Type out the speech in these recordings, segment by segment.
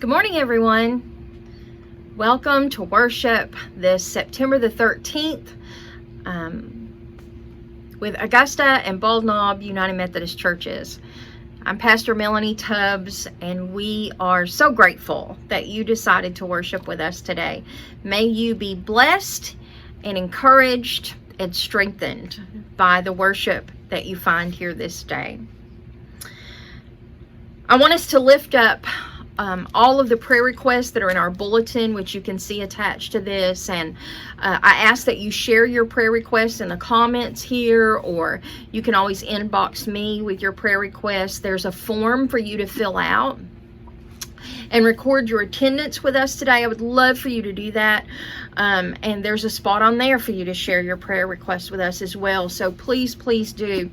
Good morning, everyone. Welcome to worship this September the 13th with Augusta and Bald Knob United Methodist Churches. I'm Pastor Melanie Tubbs, and we are so grateful that you decided to worship with us today. May you be blessed and encouraged and strengthened by the worship that you find here this day. I want us to lift up all of the prayer requests that are in our bulletin, which you can see attached to this. And I ask that you share your prayer requests in the comments here, or you can always inbox me with your prayer requests. There's a form for you to fill out and record your attendance with us today. I would love for you to do that. And there's a spot on there for you to share your prayer requests with us as well. So please do.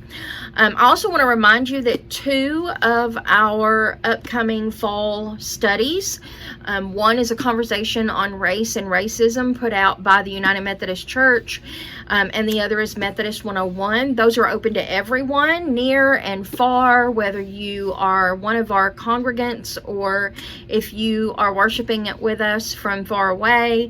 I also want to remind you that 2 of our upcoming fall studies, one is a conversation on race and racism put out by the United Methodist Church, and the other is Methodist 101. Those are open to everyone, near and far, whether you are one of our congregants or if you are worshiping it with us from far away.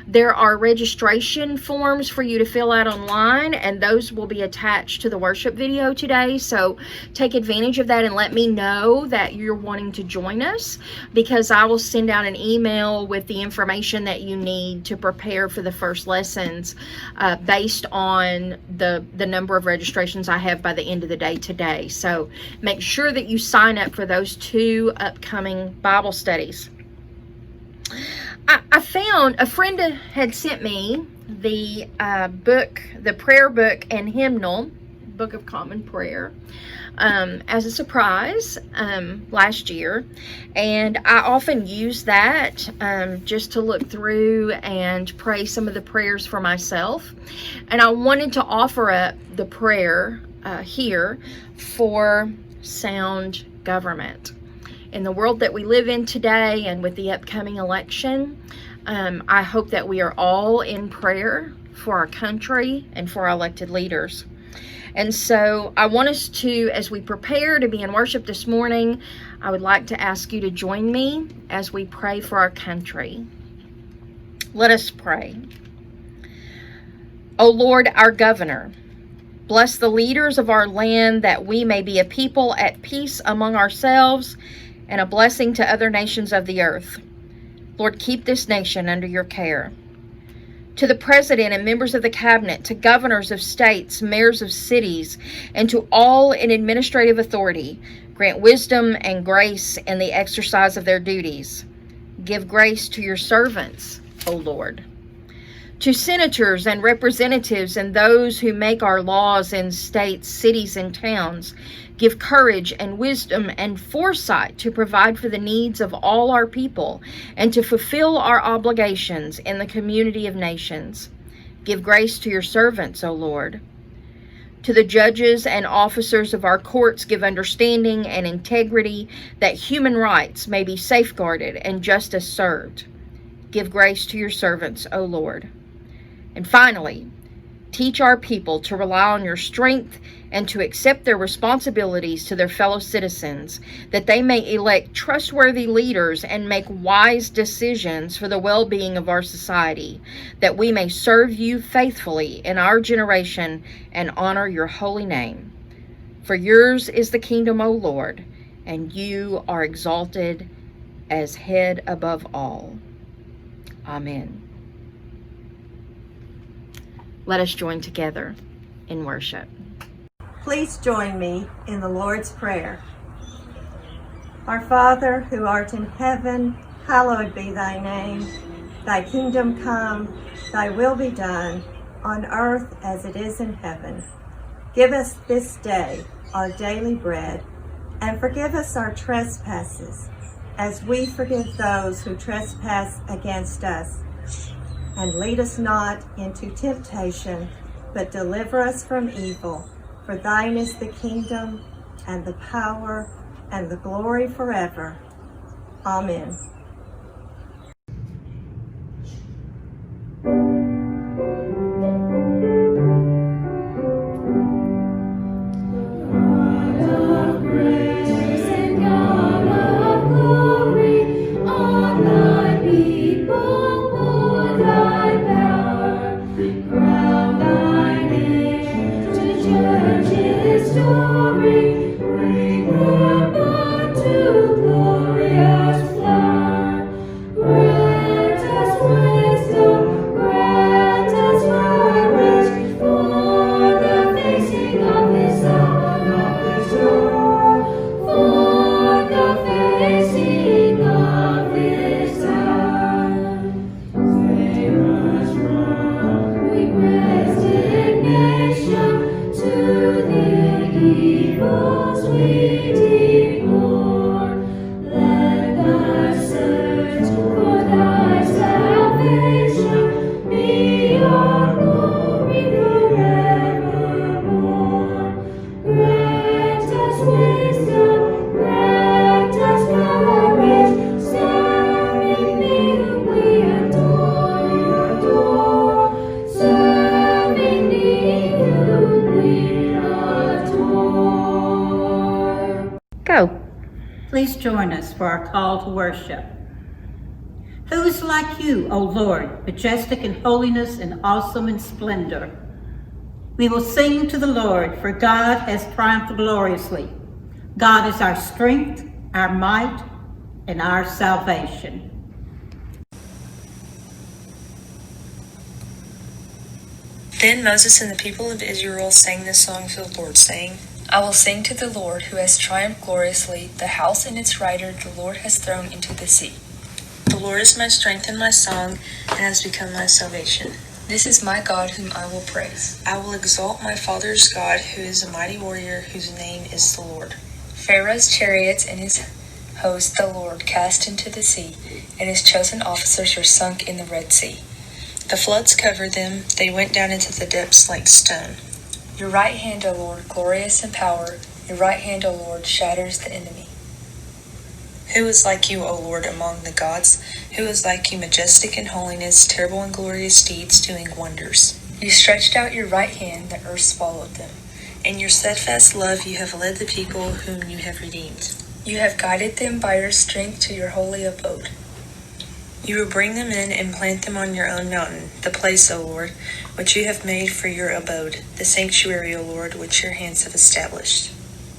There are registration forms for you to fill out online, and those will be attached to the worship video today. So take advantage of that and let me know that you're wanting to join us, because I will send out an email with the information that you need to prepare for the first lessons based on the number of registrations I have by the end of the day today. So make sure that you sign up for those 2 upcoming Bible studies. I found a friend had sent me the book, the prayer book and hymnal, Book of Common Prayer, as a surprise last year, and I often use that just to look through and pray some of the prayers for myself. And I wanted to offer up the prayer here for sound government. In the world that we live in today and with the upcoming election, I hope that we are all in prayer for our country and for our elected leaders. And so I want us to, as we prepare to be in worship this morning, I would like to ask you to join me as we pray for our country. Let us pray. O Lord, our governor, bless the leaders of our land, that we may be a people at peace among ourselves and a blessing to other nations of the earth. Lord, keep this nation under your care. To the President and members of the Cabinet, to governors of states, mayors of cities, and to all in administrative authority, grant wisdom and grace in the exercise of their duties. Give grace to your servants, O Lord. To senators and representatives and those who make our laws in states, cities, and towns, give courage and wisdom and foresight to provide for the needs of all our people and to fulfill our obligations in the community of nations. Give grace to your servants, O Lord. To the judges and officers of our courts, give understanding and integrity, that human rights may be safeguarded and justice served. Give grace to your servants, O Lord. And finally, teach our people to rely on your strength and to accept their responsibilities to their fellow citizens, that they may elect trustworthy leaders and make wise decisions for the well-being of our society, that we may serve you faithfully in our generation and honor your holy name. For yours is the kingdom, O Lord, and you are exalted as head above all. Amen. Let us join together in worship. Please join me in the Lord's Prayer. Our Father, who art in heaven, hallowed be thy name. Thy kingdom come, thy will be done, on earth as it is in heaven. Give us this day our daily bread, and forgive us our trespasses, as we forgive those who trespass against us. And lead us not into temptation, but deliver us from evil. For thine is the kingdom, and the power, and the glory forever. Amen. God of grace and God of glory, Please join us for our call to worship. Who is like you, O Lord, majestic in holiness and awesome in splendor? We will sing to the Lord, for God has triumphed gloriously. God is our strength, our might, and our salvation. Then Moses and the people of Israel sang this song to the Lord, saying, I will sing to the Lord, who has triumphed gloriously. The house and its rider the Lord has thrown into the sea. The Lord is my strength and my song, and has become my salvation. This is my God whom I will praise. I will exalt my father's God, who is a mighty warrior, whose name is the Lord. Pharaoh's chariots and his host the Lord cast into the sea, and his chosen officers are sunk in the Red Sea. The floods covered them, they went down into the depths like stone. Your right hand, O Lord, glorious in power, your right hand, O Lord, shatters the enemy. Who is like you, O Lord, among the gods? Who is like you, majestic in holiness, terrible in glorious deeds, doing wonders? You stretched out your right hand, the earth swallowed them. In your steadfast love you have led the people whom you have redeemed. You have guided them by your strength to your holy abode. You will bring them in and plant them on your own mountain, the place, O Lord, which you have made for your abode, the sanctuary, O Lord, which your hands have established.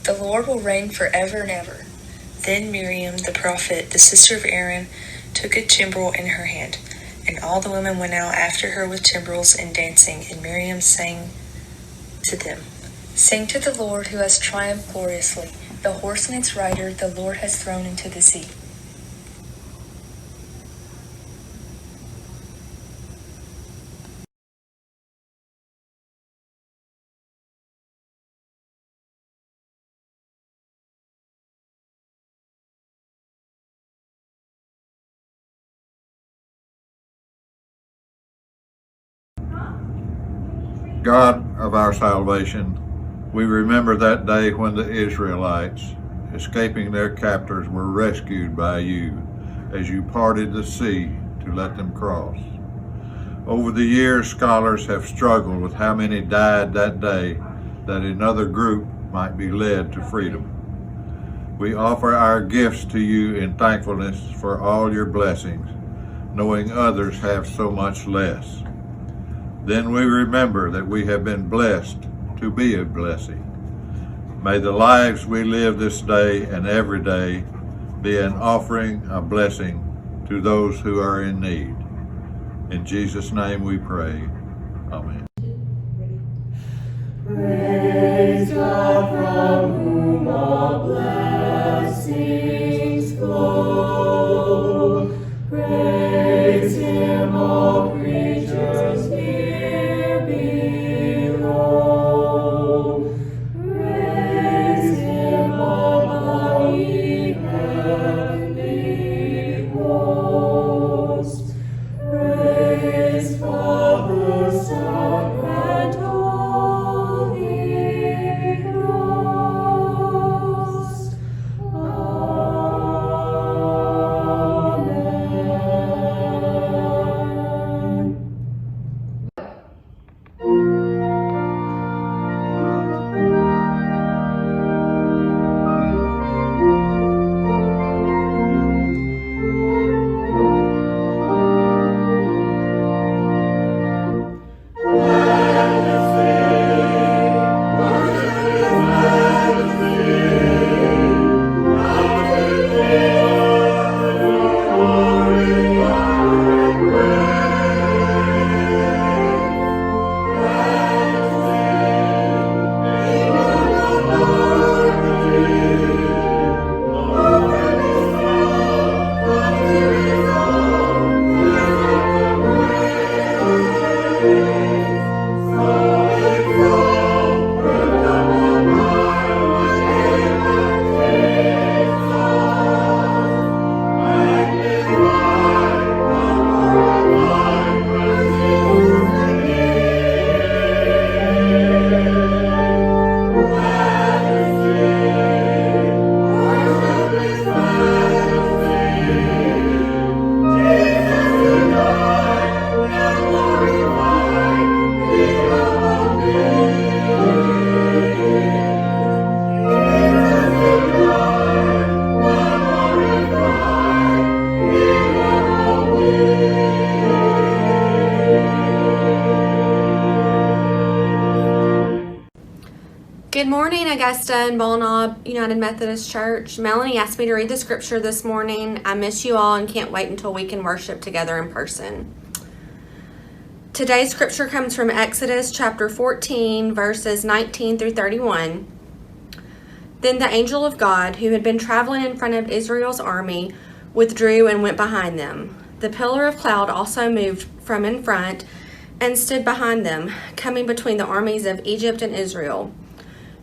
The Lord will reign forever and ever. Then Miriam, the prophet, the sister of Aaron, took a timbrel in her hand, and all the women went out after her with timbrels and dancing, and Miriam sang to them, Sing to the Lord, who has triumphed gloriously. The horse and its rider the Lord has thrown into the sea. God of our salvation, we remember that day when the Israelites, escaping their captors, were rescued by you as you parted the sea to let them cross. Over the years, scholars have struggled with how many died that day that another group might be led to freedom. We offer our gifts to you in thankfulness for all your blessings, knowing others have so much less. Then we remember that we have been blessed to be a blessing. May the lives we live this day and every day be an offering, a blessing to those who are in need. In Jesus' name we pray. Amen. Praise God from whom all blessings flow. Praise Him, all creatures here below. Praise Him, all mighty heavenly hosts. Praise Father, Son, and Holy Good morning, Augusta and Knob United Methodist Church. Melanie asked me to read the scripture this morning. I miss you all and can't wait until we can worship together in person. Today's scripture comes from Exodus chapter 14, verses 19 through 31. Then the angel of God, who had been traveling in front of Israel's army, withdrew and went behind them. The pillar of cloud also moved from in front and stood behind them, coming between the armies of Egypt and Israel.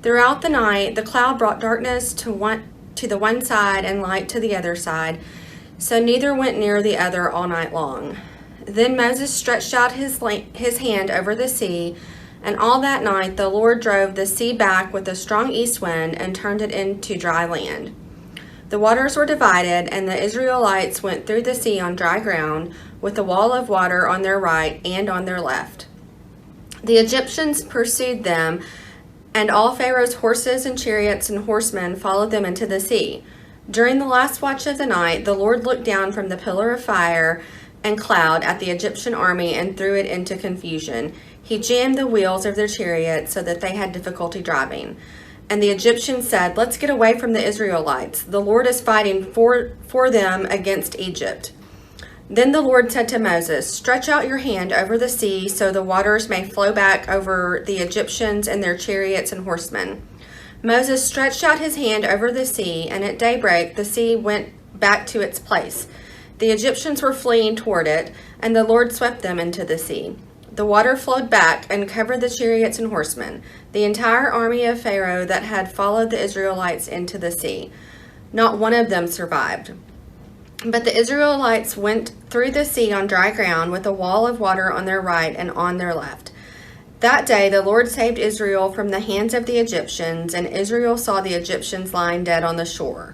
Throughout the night, the cloud brought darkness to the one side and light to the other side, so neither went near the other all night long. Then Moses stretched out his hand over the sea, and all that night the Lord drove the sea back with a strong east wind and turned it into dry land. The waters were divided, and the Israelites went through the sea on dry ground, with a wall of water on their right and on their left. The Egyptians pursued them, and all Pharaoh's horses and chariots and horsemen followed them into the sea. During the last watch of the night, the Lord looked down from the pillar of fire and cloud at the Egyptian army and threw it into confusion. He jammed the wheels of their chariots so that they had difficulty driving. And the Egyptians said, "Let's get away from the Israelites. The Lord is fighting for them against Egypt." Then the Lord said to Moses, "Stretch out your hand over the sea so the waters may flow back over the Egyptians and their chariots and horsemen." Moses stretched out his hand over the sea, and at daybreak the sea went back to its place. The Egyptians were fleeing toward it, and the Lord swept them into the sea. The water flowed back and covered the chariots and horsemen, the entire army of Pharaoh that had followed the Israelites into the sea. Not one of them survived. But the Israelites went through the sea on dry ground with a wall of water on their right and on their left. That day the Lord saved Israel from the hands of the Egyptians, and Israel saw the Egyptians lying dead on the shore.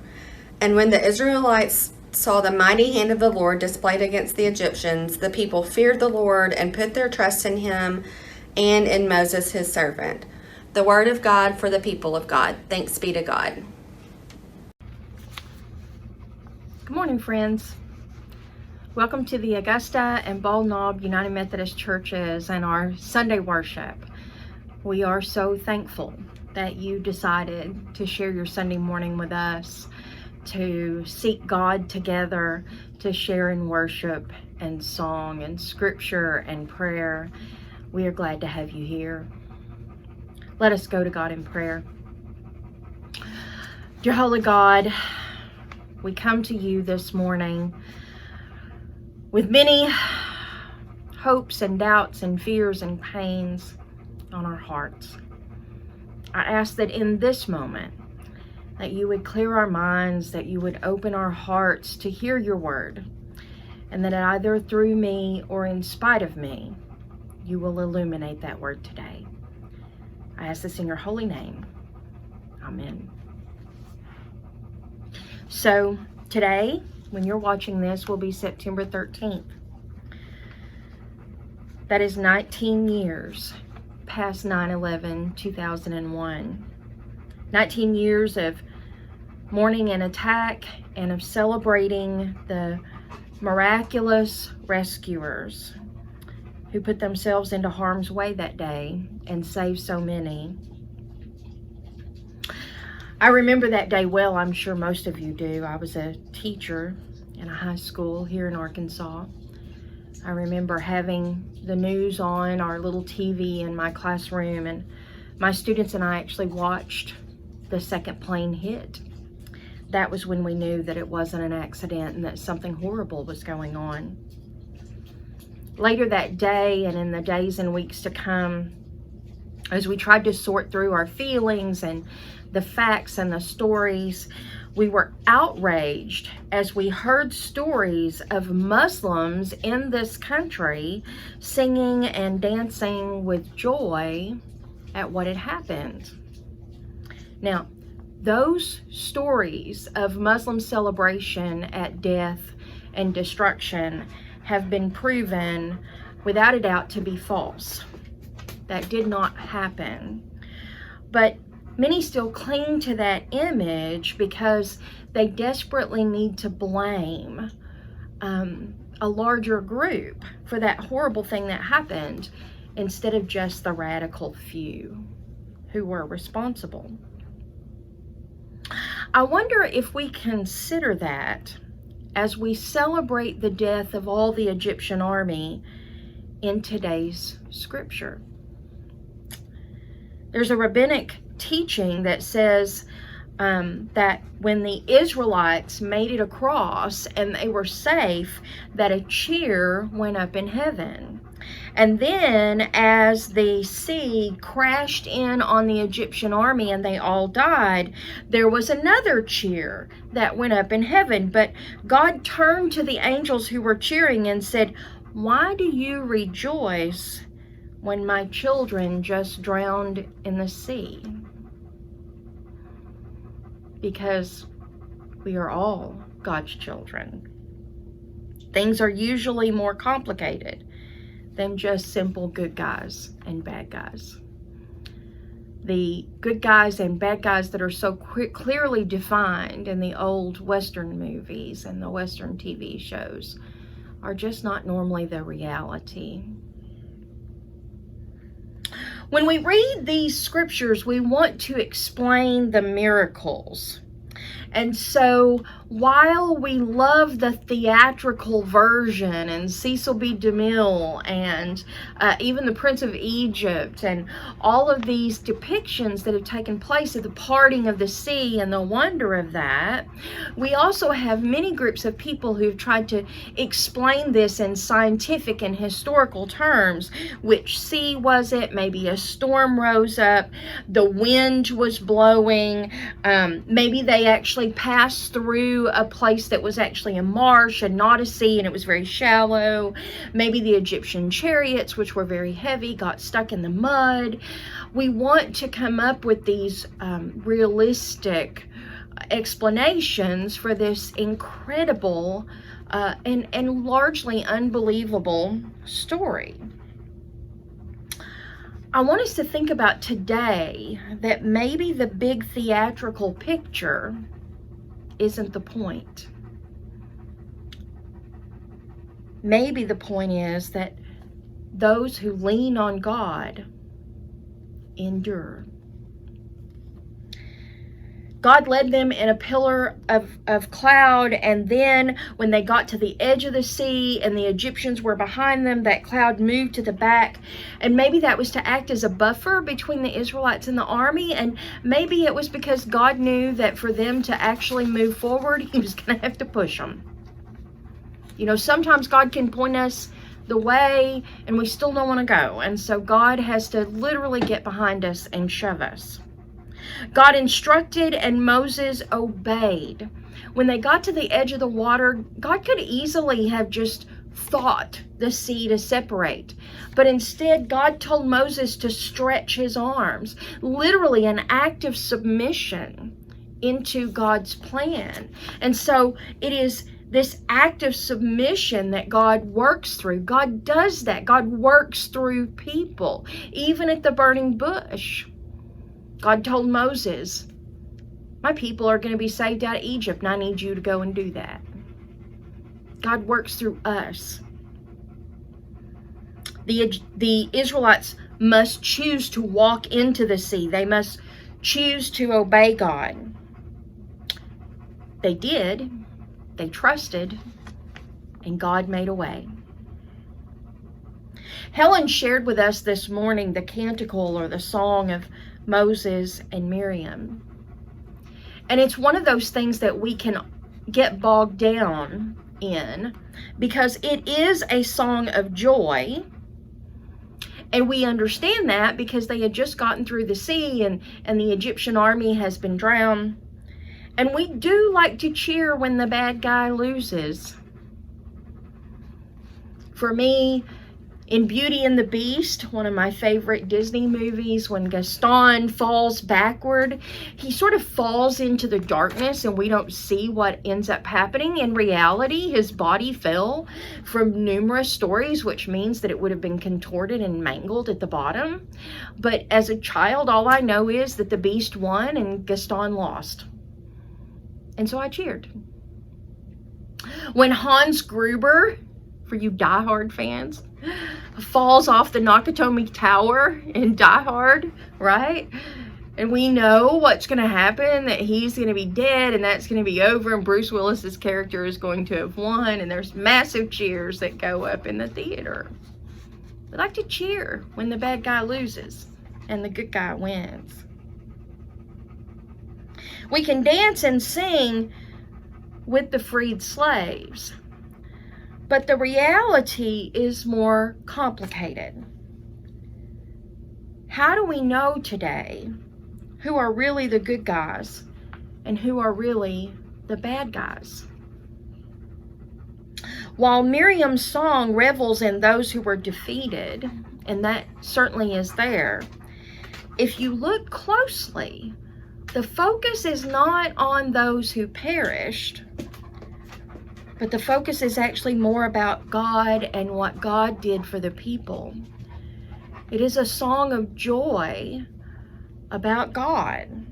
And when the Israelites saw the mighty hand of the Lord displayed against the Egyptians, the people feared the Lord and put their trust in him and in Moses his servant. The word of God for the people of God. Thanks be to God. Good morning, friends. Welcome to the Augusta and Knob United Methodist Churches and our Sunday worship. We are so thankful that you decided to share your Sunday morning with us, to seek God together, to share in worship and song and scripture and prayer. We are glad to have you here. Let us go to God in prayer. Dear Holy God, we come to you this morning with many hopes and doubts and fears and pains on our hearts. I ask that in this moment, that you would clear our minds, that you would open our hearts to hear your word, and that either through me or in spite of me, you will illuminate that word today. I ask this in your holy name. Amen. So today, when you're watching this, will be September 13th. That is 19 years past 9/11/2001. 19 years of mourning an attack and of celebrating the miraculous rescuers who put themselves into harm's way that day and saved so many. I remember that day well. I'm sure most of you do. I was a teacher in a high school here in Arkansas. I remember having the news on our little TV in my classroom, and my students and I actually watched the second plane hit. That was when we knew that it wasn't an accident and that something horrible was going on. Later that day and in the days and weeks to come, as we tried to sort through our feelings and the facts and the stories, we were outraged as we heard stories of Muslims in this country singing and dancing with joy at what had happened. Now, those stories of Muslim celebration at death and destruction have been proven without a doubt to be false. That did not happen. But many still cling to that image because they desperately need to blame a larger group for that horrible thing that happened instead of just the radical few. who were responsible. I wonder if we consider that as we celebrate the death of all the Egyptian army in today's scripture. There's a rabbinic teaching that says that when the Israelites made it across and they were safe, that a cheer went up in heaven. And then as the sea crashed in on the Egyptian army and they all died, there was another cheer that went up in heaven. But God turned to the angels who were cheering and said, "Why do you rejoice when my children just drowned in the sea?" Because we are all God's children. Things are usually more complicated than just simple good guys and bad guys. The good guys and bad guys that are so clearly defined in the old Western movies and the Western TV shows are just not normally the reality. When we read these scriptures, we want to explain the miracles. And so while we love the theatrical version and Cecil B. DeMille and even the Prince of Egypt and all of these depictions that have taken place of the parting of the sea and the wonder of that, we also have many groups of people who've tried to explain this in scientific and historical terms. Which sea was it? Maybe a storm rose up, the wind was blowing, maybe they actually passed through a place that was actually a marsh and not a sea, and it was very shallow. Maybe the Egyptian chariots, which were very heavy, got stuck in the mud. We want to come up with these realistic explanations for this incredible and largely unbelievable story. I want us to think about today that maybe the big theatrical picture isn't the point. Maybe the point is that those who lean on God endure. God led them in a pillar of cloud, and then when they got to the edge of the sea and the Egyptians were behind them, that cloud moved to the back. And maybe that was to act as a buffer between the Israelites and the army, and maybe it was because God knew that for them to actually move forward, he was going to have to push them. You know, sometimes God can point us the way and we still don't want to go, and so God has to literally get behind us and shove us. God instructed and Moses obeyed. When they got to the edge of the water, God could easily have just thought the sea to separate. But instead, God told Moses to stretch his arms, literally an act of submission into God's plan. And so it is this act of submission that God works through. God does that. God works through people, even at the burning bush. God told Moses, my people are going to be saved out of Egypt, and I need you to go and do that. God works through us. The Israelites must choose to walk into the sea. They must choose to obey God. They did. They trusted, and God made a way. Helen shared with us this morning the canticle or the song of Moses and Miriam. And it's one of those things that we can get bogged down in because it is a song of joy. And we understand that because they had just gotten through the sea and the Egyptian army has been drowned. And we do like to cheer when the bad guy loses. For me, in Beauty and the Beast, one of my favorite Disney movies, when Gaston falls backward, he sort of falls into the darkness and we don't see what ends up happening. In reality, his body fell from numerous stories, which means that it would have been contorted and mangled at the bottom. But as a child, all I know is that the Beast won and Gaston lost. And so I cheered. When Hans Gruber, for you diehard fans, falls off the Nakatomi Tower in Die Hard, right? And we know what's going to happen, that he's going to be dead and that's going to be over and Bruce Willis's character is going to have won, and there's massive cheers that go up in the theater. We like to cheer when the bad guy loses and the good guy wins. We can dance and sing with the freed slaves, but the reality is more complicated. How do we know today who are really the good guys and who are really the bad guys? While Miriam's song revels in those who were defeated, and that certainly is there, if you look closely, the focus is not on those who perished, but the focus is actually more about God and what God did for the people. It is a song of joy about God.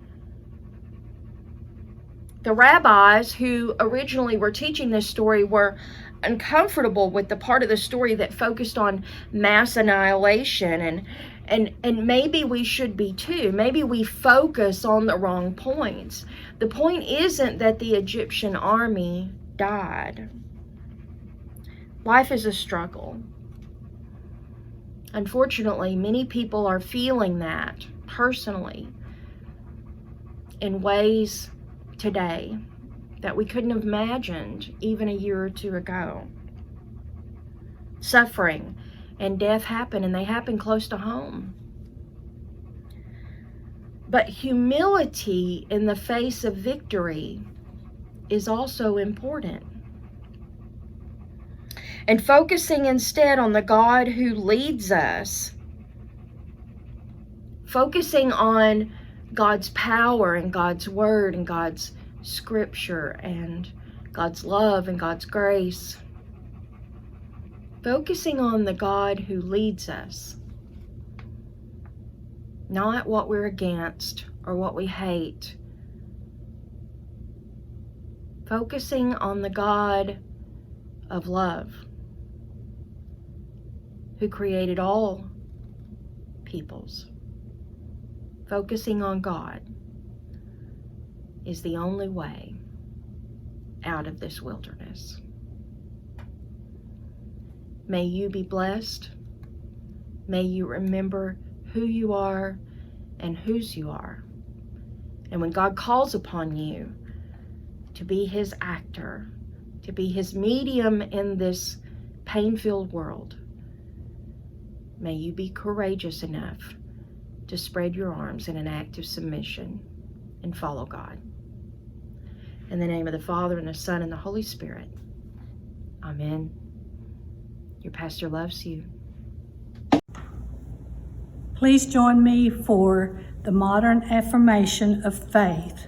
The rabbis who originally were teaching this story were uncomfortable with the part of the story that focused on mass annihilation, and maybe we should be too. Maybe we focus on the wrong points. The point isn't that the Egyptian army died. Life is a struggle. Unfortunately, many people are feeling that personally in ways today that we couldn't have imagined even a year or two ago. Suffering and death happen, and they happen close to home. But humility in the face of victory is also important. And focusing instead on the God who leads us, focusing on God's power and God's word and God's scripture and God's love and God's grace, focusing on the God who leads us, not what we're against or what we hate. Focusing on the God of love, who created all peoples. Focusing on God is the only way out of this wilderness. May you be blessed. May you remember who you are and whose you are. And when God calls upon you to be his actor, to be his medium in this pain-filled world, may you be courageous enough to spread your arms in an act of submission and follow God. In the name of the Father, and the Son, and the Holy Spirit. Amen. Your pastor loves you. Please join me for the modern affirmation of faith.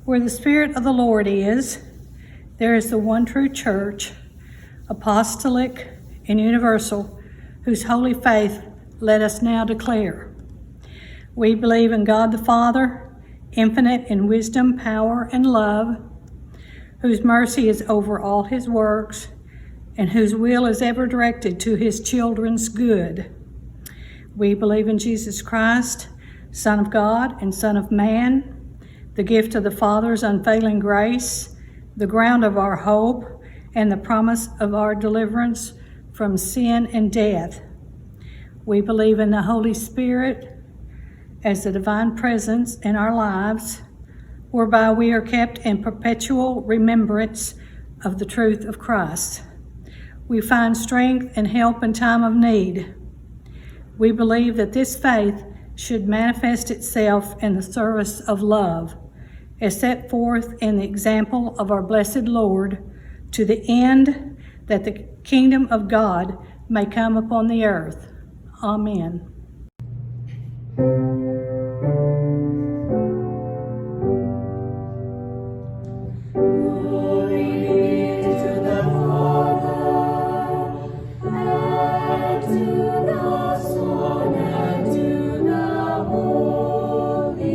Where the Spirit of the Lord is, there is the one true church, apostolic and universal, whose holy faith let us now declare. We believe in God the Father, infinite in wisdom, power, and love, whose mercy is over all his works, and whose will is ever directed to his children's good. We believe in Jesus Christ, Son of God and Son of Man, the gift of the Father's unfailing grace, the ground of our hope, and the promise of our deliverance from sin and death. We believe in the Holy Spirit as the divine presence in our lives, whereby we are kept in perpetual remembrance of the truth of Christ. We find strength and help in time of need. We believe that this faith should manifest itself in the service of love, as set forth in the example of our blessed Lord, to the end that the kingdom of God may come upon the earth. Amen. Glory be to the Father, and to the Son, and to the Holy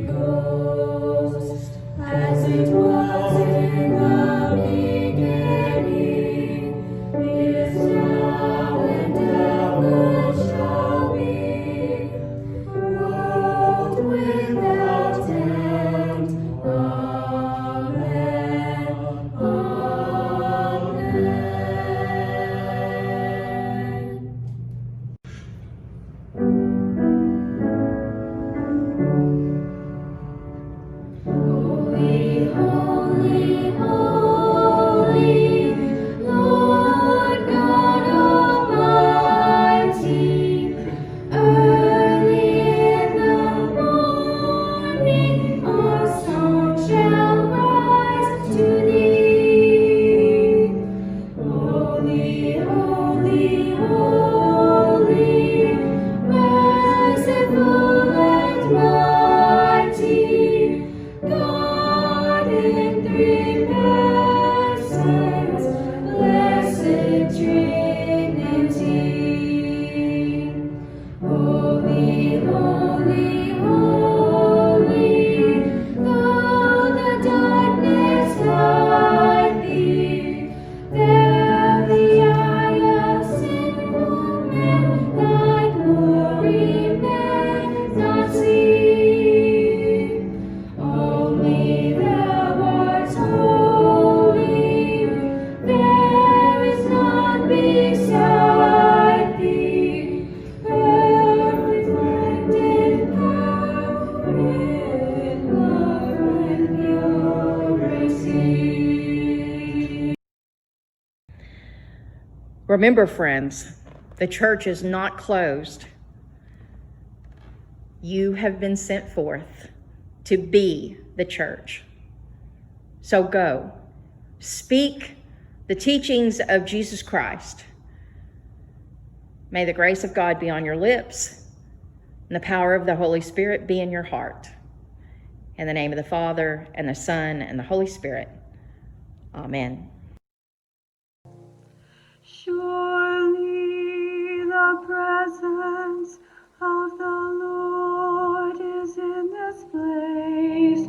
Ghost, as it was in the beginning, is now, Holy, holy, holy, Lord God Almighty. Early in the morning, our song shall rise to thee. Holy, holy, holy, merciful and mighty, God in three persons, blessed Trinity. Holy, holy, holy, though the darkness hide thee, there the eye of sinful men thy glory may not see. Only thou art holy, there is none beside thee. Perfect mind in power, in love and purity. Remember, friends, the church is not closed. You have been sent forth to be the church. So go, speak the teachings of Jesus Christ. May the grace of God be on your lips and the power of the Holy Spirit be in your heart. In the name of the Father, and the Son, and the Holy Spirit. Amen. Surely the presence of the Lord is in this place.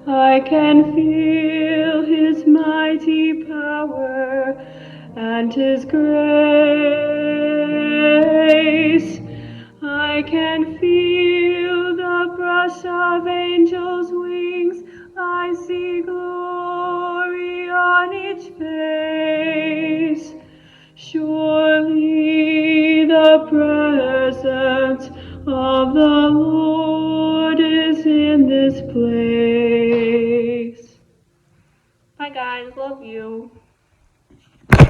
I can feel his mighty power and his grace. I can feel the brush of angels' wings. I see glory on each face. Surely the presence of the Lord is in this place. Bye guys, love you.